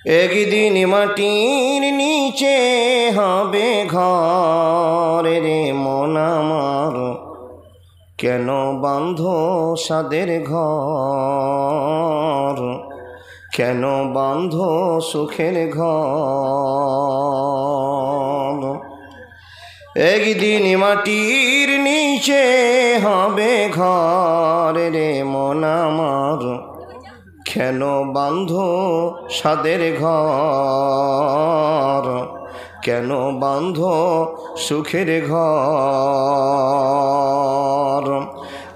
একদিন মাটির নিচে হবে ঘর রে মন আমার, কেন বাঁধো সাদের ঘর, কেন বাঁধো সুখের ঘর। একদিন মাটির নিচে হবে ঘর রে মন আমার, কেন বাঁধো সাদের ঘর, কেন বাঁধো সুখের ঘর।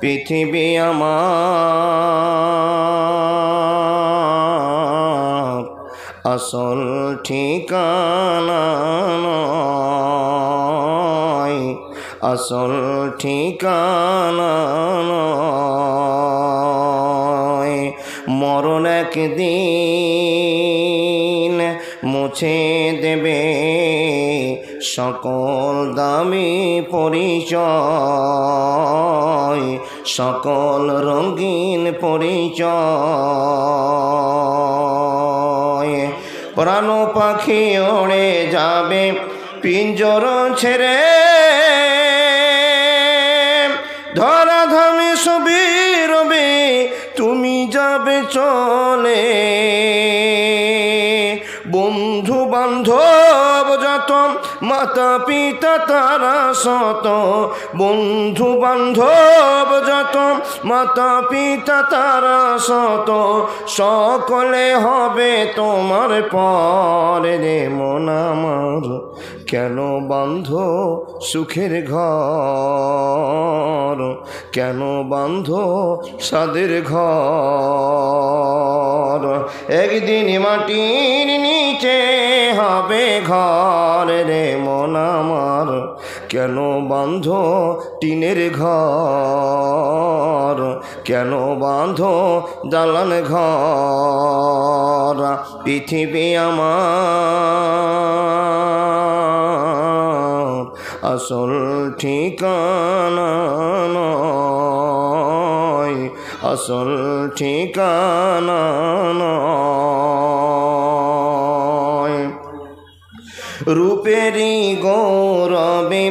পৃথিবী আমার আসল ঠিকানা নয়, আসল ঠিকানা নয়। মরণ একদিন মুছে দেবে সকল দামি পরিচয়, সকল রঙিন পরিচয়। প্রাণ পাখি ওড়ে যাবে পিঞ্জর ছেড়ে, ধরাধামে সবই রবে তুমি যাবে চলে। বন্ধু বান্ধব যত মাতা পিতা তারা শত, বন্ধু বান্ধব যত মাতা পিতা তারা শত, সকলে হবে তোমার পরে রে মন আমার, কেন বাঁধো সুখের ঘর, কেন বাঁধো সাদের ঘর। একদিন মাটির নিচে হবে ঘর রে মন আমার, কেন বাঁধো টিনের ঘর, কেন বাঁধো দালান ঘর। পৃথিবী আমার আসল ঠিকানা নয়, আসল ঠিকানা নয়। রূপেরই গৌরবে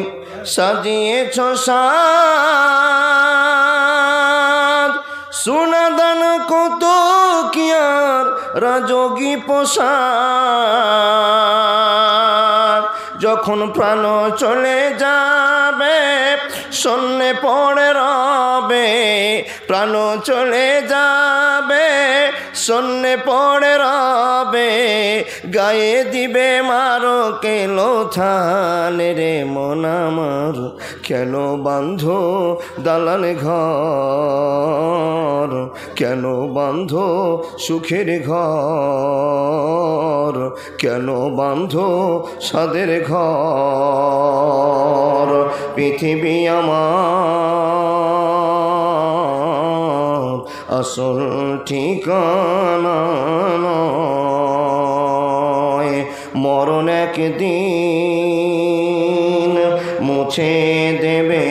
সাজিয়েছ সাজ, সোনাদান কত কি আর রাজগী পোশাক। যখন প্রাণ চলে যাবে শূন্যে পড়ে রবে, প্রাণ চলে যাবে শূন্যে পড়ে রবে, গায়ে দিবে মারো কেলো থান রে মন আমার, কেন বাঁধো দালান ঘর, কেন বাঁধো সুখের ঘর, কেন বাঁধো সাদের ঘর। পৃথিবী আমার আসল ঠিকানা নয়। মরণ একদিন মুছে দেবে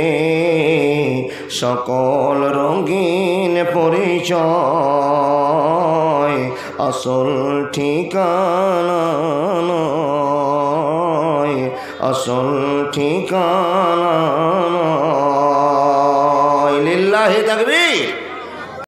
সকল রঙিন পরিচয়, আসল ঠিকানা নয়, আসল ঠিকানা